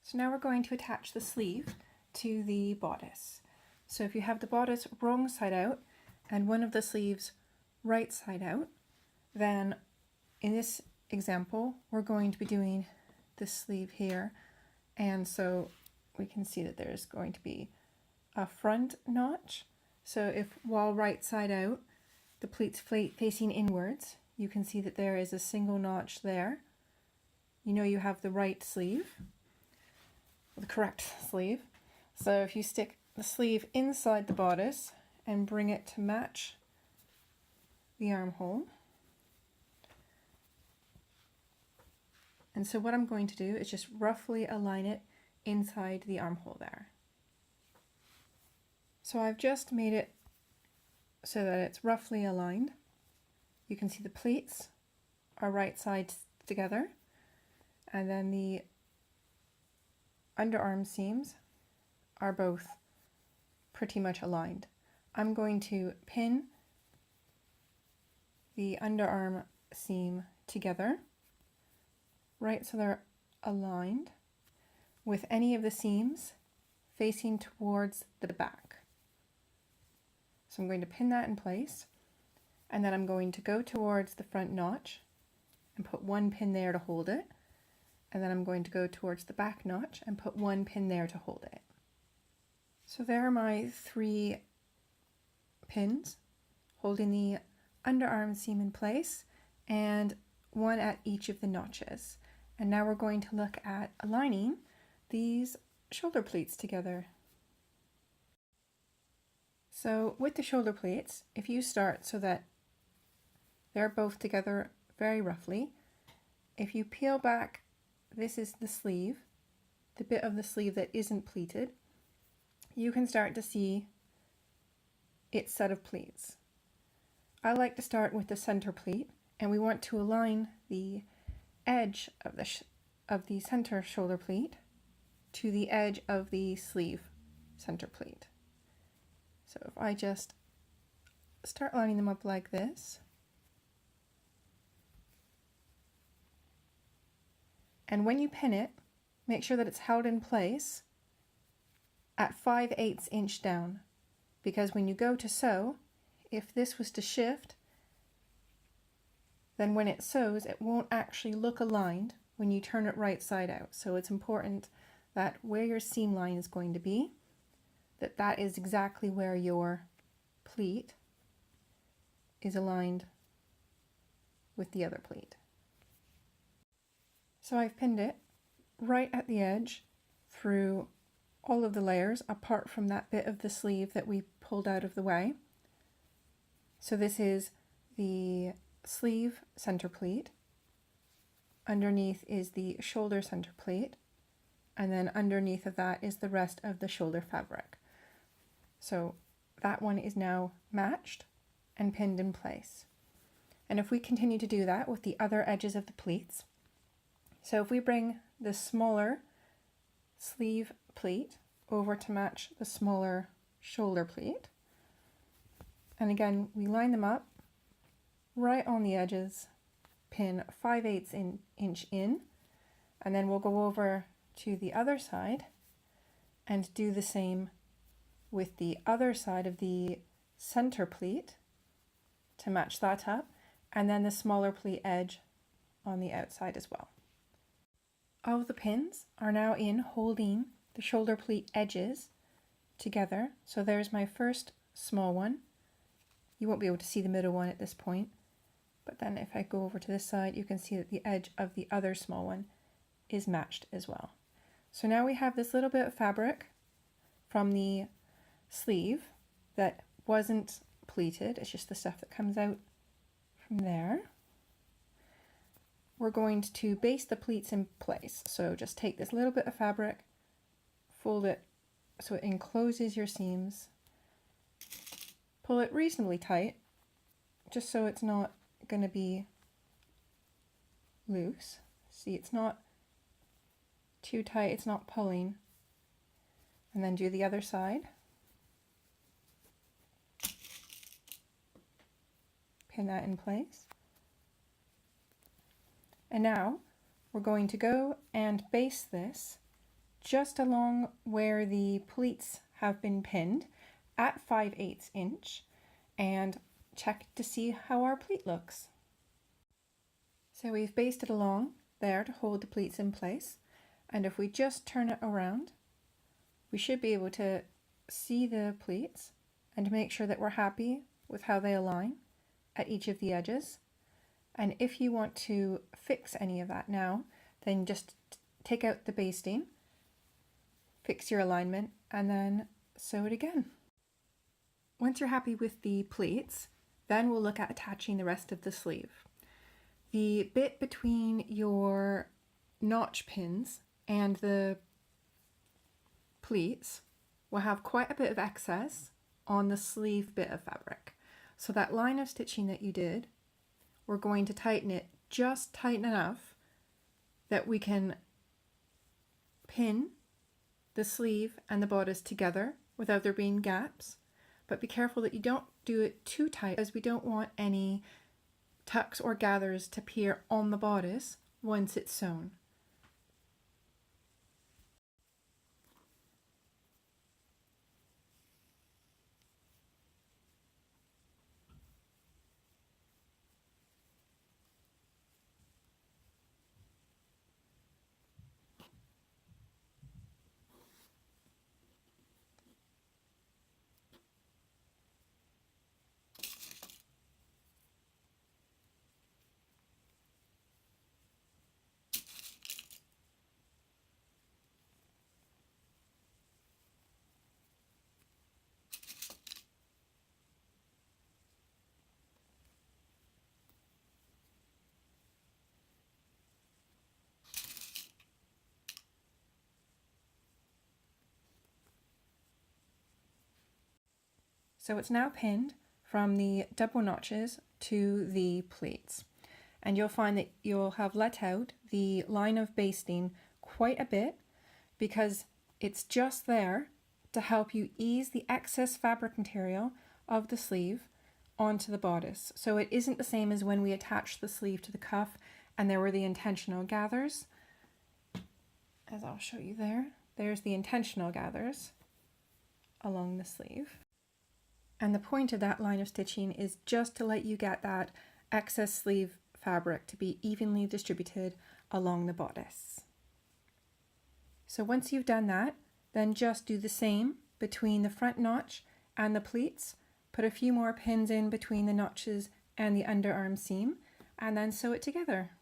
So now we're going to attach the sleeve to the bodice. So if you have the bodice wrong side out and one of the sleeves right side out, then in this example we're going to be doing this sleeve here, and so we can see that there's going to be a front notch. So if while right side out, the pleats facing inwards, you can see that there is a single notch there. You know you have the right sleeve, the correct sleeve. So if you stick the sleeve inside the bodice and bring it to match the armhole. And so what I'm going to do is just roughly align it inside the armhole there. So I've just made it so that it's roughly aligned. You can see the pleats are right sides together, and then the underarm seams are both pretty much aligned. I'm going to pin the underarm seam together, right so they're aligned, with any of the seams facing towards the back. So I'm going to pin that in place, and then I'm going to go towards the front notch and put one pin there to hold it, and then I'm going to go towards the back notch and put one pin there to hold it. So there are my 3 pins holding the underarm seam in place, and one at each of the notches. And now we're going to look at aligning these shoulder pleats together. So with the shoulder pleats, if you start so that they're both together very roughly, if you peel back, this is the sleeve, the bit of the sleeve that isn't pleated, you can start to see its set of pleats. I like to start with the center pleat, and we want to align the edge of the center shoulder pleat to the edge of the sleeve center pleat. So if I just start lining them up like this, and when you pin it, make sure that it's held in place at 5/8 inch down, because when you go to sew, if this was to shift, then when it sews, it won't actually look aligned when you turn it right side out. So it's important that where your seam line is going to be, that is exactly where your pleat is aligned with the other pleat. So I've pinned it right at the edge through all of the layers apart from that bit of the sleeve that we pulled out of the way. So this is the sleeve center pleat, underneath is the shoulder center pleat, and then underneath of that is the rest of the shoulder fabric. So that one is now matched and pinned in place. And if we continue to do that with the other edges of the pleats, so if we bring the smaller sleeve pleat over to match the smaller shoulder pleat, and again we line them up right on the edges, pin 5/8 inch in, and then we'll go over to the other side and do the same with the other side of the center pleat to match that up, and then the smaller pleat edge on the outside as well. All of the pins are now in holding the shoulder pleat edges together. So there's my first small one. You won't be able to see the middle one at this point, but then if I go over to this side, you can see that the edge of the other small one is matched as well. So now we have this little bit of fabric from the sleeve that wasn't pleated, it's just the stuff that comes out from there. We're going to baste the pleats in place. So just take this little bit of fabric, fold it so it encloses your seams, pull it reasonably tight, just so it's not going to be loose. See, it's not too tight, it's not pulling. And then do the other side. Pin that in place. And now we're going to go and baste this just along where the pleats have been pinned at 5/8 inch and check to see how our pleat looks. So we've basted along there to hold the pleats in place, and if we just turn it around, we should be able to see the pleats and make sure that we're happy with how they align at each of the edges. And if you want to fix any of that now, then just take out the basting, fix your alignment, and then sew it again. Once you're happy with the pleats, then we'll look at attaching the rest of the sleeve. The bit between your notch pins and the pleats will have quite a bit of excess on the sleeve bit of fabric. So that line of stitching that you did, we're going to tighten it just tight enough that we can pin the sleeve and the bodice together without there being gaps. But be careful that you don't do it too tight, as we don't want any tucks or gathers to appear on the bodice once it's sewn. So it's now pinned from the double notches to the pleats. And you'll find that you'll have let out the line of basting quite a bit because it's just there to help you ease the excess fabric material of the sleeve onto the bodice. So it isn't the same as when we attached the sleeve to the cuff and there were the intentional gathers. As I'll show you there, there's the intentional gathers along the sleeve. And the point of that line of stitching is just to let you get that excess sleeve fabric to be evenly distributed along the bodice. So once you've done that, then just do the same between the front notch and the pleats. Put a few more pins in between the notches and the underarm seam, and then sew it together.